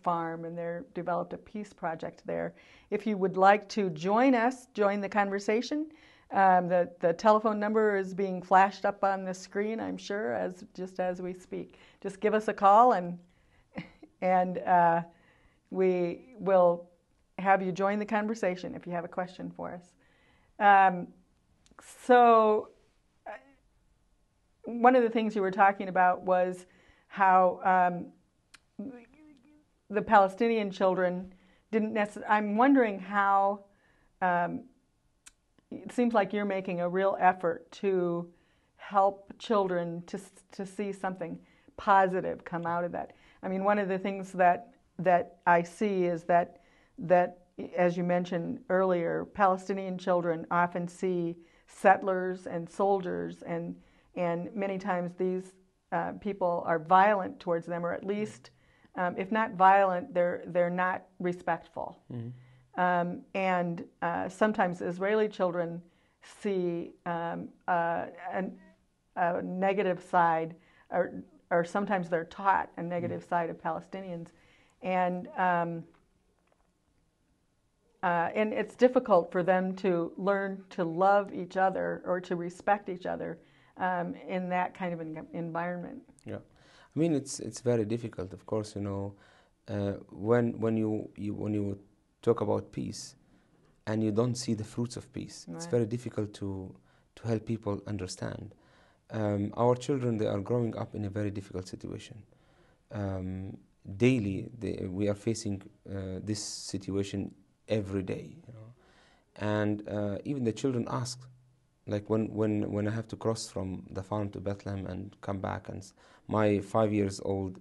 farm, and they're developed a peace project there. If you would like to join us, join the conversation, the telephone number is being flashed up on the screen, I'm sure, just as we speak. Just give us a call, and we will have you join the conversation if you have a question for us. So one of the things you were talking about was how the Palestinian children didn't necessarily. I'm wondering how it seems like you're making a real effort to help children to see something positive come out of that. I mean, one of the things that I see is that as you mentioned earlier, Palestinian children often see settlers and soldiers, and many times these people are violent towards them, or at least, if not violent, they're not respectful. Mm-hmm. And sometimes Israeli children see a negative side, or sometimes they're taught a negative side of Palestinians, and it's difficult for them to learn to love each other or to respect each other in that kind of environment. Yeah, I mean it's very difficult. Of course, when you talk about peace and you don't see the fruits of peace, right. It's very difficult to help people understand. Our children, they are growing up in a very difficult situation. Daily, we are facing this situation every day, and even the children ask, like when I have to cross from the farm to Bethlehem and come back, and my 5-year-old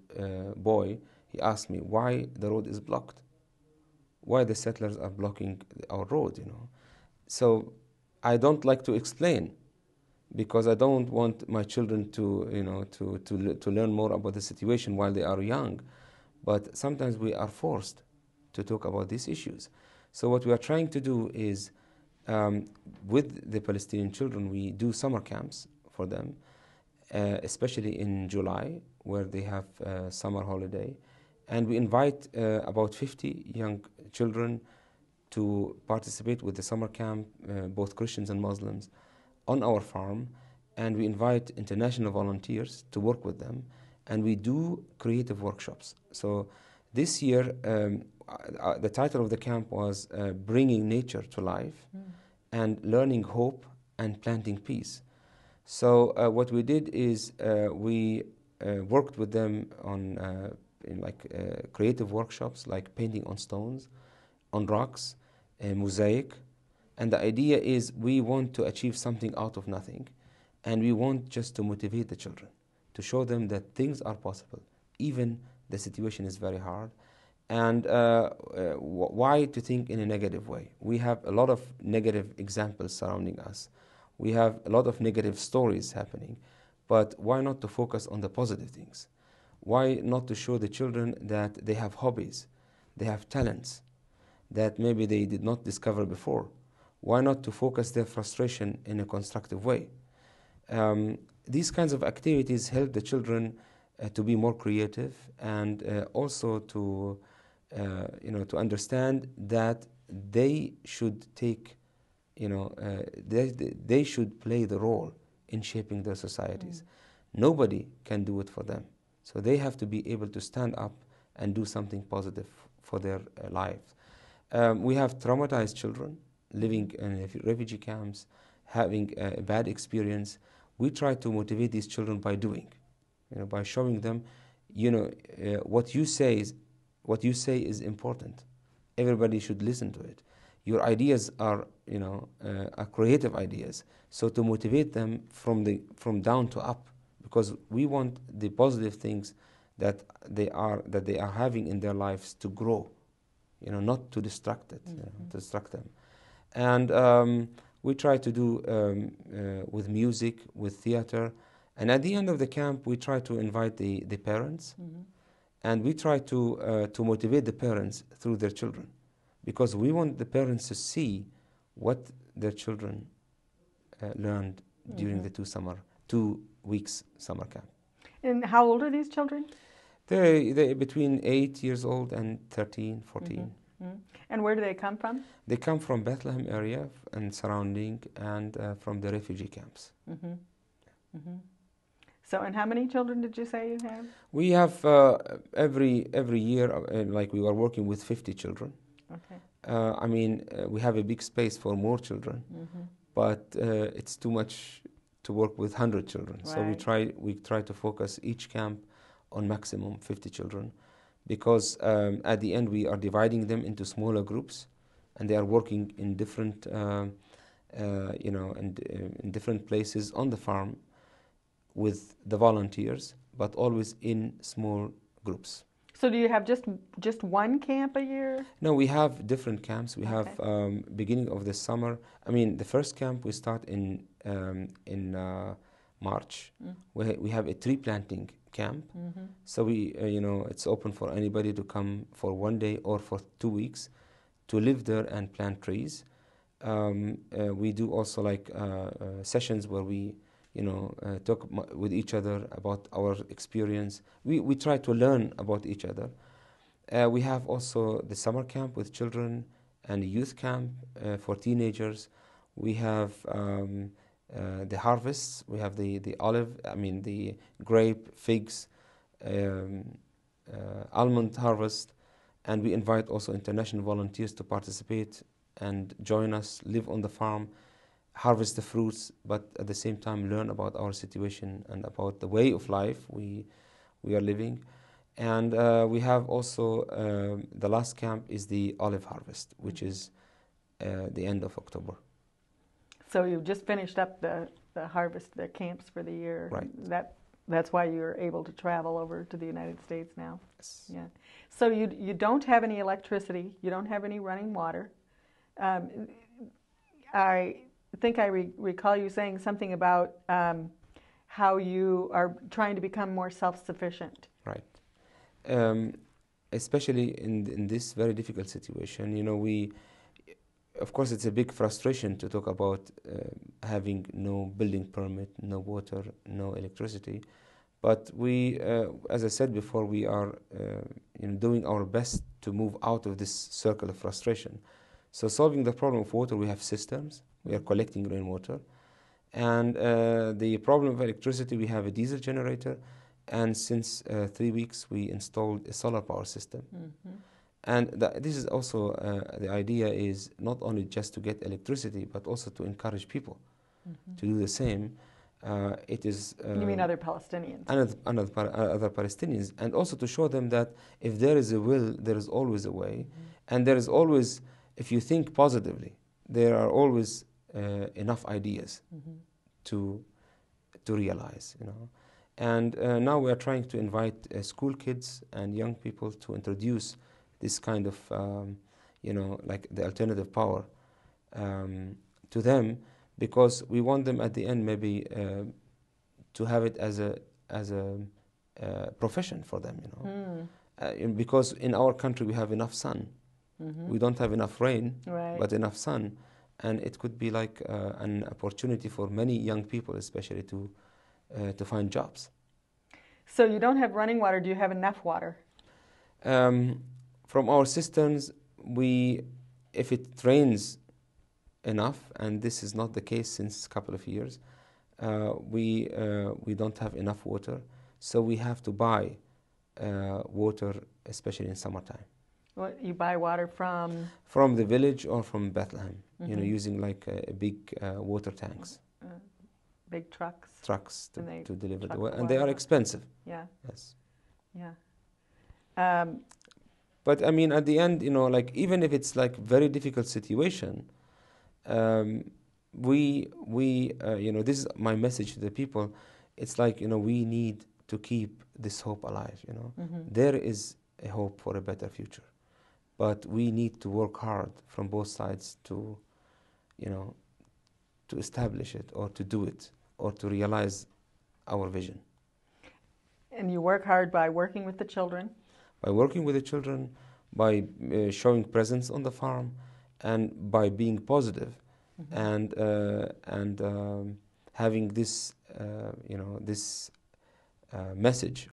boy, he asked me why the road is blocked, why the settlers are blocking our road, So I don't like to explain, because I don't want my children to learn more about the situation while they are young. But sometimes we are forced to talk about these issues. So what we are trying to do is, with the Palestinian children, we do summer camps for them, especially in July, where they have summer holiday. And we invite about 50 young children to participate with the summer camp, both Christians and Muslims, on our farm. And we invite international volunteers to work with them. And we do creative workshops. So this year, the title of the camp was Bringing Nature to Life, and Learning Hope and Planting Peace. So what we did is we worked with them on creative workshops, like painting on stones, on rocks, mosaic. And the idea is we want to achieve something out of nothing. And we want just to motivate the children, to show them that things are possible, even the situation is very hard. And why to think in a negative way? We have a lot of negative examples surrounding us. We have a lot of negative stories happening. But why not to focus on the positive things? Why not to show the children that they have hobbies, they have talents that maybe they did not discover before? Why not to focus their frustration in a constructive way? These kinds of activities help the children to be more creative, and also to understand that they should take, they should play the role in shaping their societies. Nobody can do it for them. So they have to be able to stand up and do something positive for their lives. We have traumatized children living in refugee camps, having a bad experience. We try to motivate these children by doing, by showing them, what you say is important. Everybody should listen to it. Your ideas are creative ideas. So to motivate them from down to up, because we want the positive things that they are having in their lives to grow, not to distract it, to distract them. And we try to do with music, with theater. And at the end of the camp, we try to invite the parents, and we try to motivate the parents through their children, because we want the parents to see what their children learned during the 2 weeks summer camp. And how old are these children? They between 8 years old and 13, 14. And where do they come from? They come from Bethlehem area and surrounding, and from the refugee camps. So, and how many children did you say you have? We have every year, like we are working with 50 children. Okay. I mean, we have a big space for more children, but it's too much to work with 100 children. Right. So we try to focus each camp on maximum 50 children, because at the end we are dividing them into smaller groups, and they are working in different, in different places on the farm with the volunteers, but always in small groups. So do you have just one camp a year? No, we have different camps. We have Okay. beginning of the summer. I mean, the first camp we start in March. We have a tree planting camp. So we, it's open for anybody to come for 1 day or for 2 weeks to live there and plant trees. We do also like sessions where we talk with each other about our experience. We try to learn about each other. We have also the summer camp with children and a youth camp for teenagers. We have the harvests. We have the grape, figs, almond harvest, and we invite also international volunteers to participate and join us, live on the farm, harvest the fruits, but at the same time learn about our situation and about the way of life we are living. And we have also the last camp is the olive harvest, which is the end of October. So you've just finished up the harvest, the camps for the year. Right. That's why you're able to travel over to the United States now. Yes. Yeah. So you don't have any electricity. You don't have any running water. I think I recall you saying something about how you are trying to become more self-sufficient. Right. Especially in this very difficult situation, of course, it's a big frustration to talk about having no building permit, no water, no electricity. But we, as I said before, we are doing our best to move out of this circle of frustration. So solving the problem of water, we have systems. We are collecting rainwater. And the problem of electricity, we have a diesel generator. And since 3 weeks, we installed a solar power system. And this is also, the idea is not only just to get electricity, but also to encourage people to do the same. It is. You mean other Palestinians? Other Palestinians, and also to show them that if there is a will, there is always a way, and there is always, if you think positively, there are always enough ideas to realize, And now we are trying to invite school kids and young people to introduce this kind of, like the alternative power to them, because we want them at the end maybe to have it as a profession for them, because in our country we have enough sun. We don't have enough rain, right, but enough sun, and it could be like an opportunity for many young people, especially to find jobs. So you don't have running water. Do you have enough water? From our systems, if it rains enough, and this is not the case since a couple of years, we don't have enough water, so we have to buy water, especially in summertime. What, you buy water from? From the village or from Bethlehem, using like a big water tanks. Big trucks. Trucks to deliver the water, and water. they are expensive. Yeah. Yes. Yeah. But I mean, at the end, like even if it's like very difficult situation, this is my message to the people. It's like, we need to keep this hope alive. There is a hope for a better future, but we need to work hard from both sides to establish it, or to do it, or to realize our vision. And you work hard by working with the children? By working with the children, by showing presence on the farm, and by being positive, and having this, this message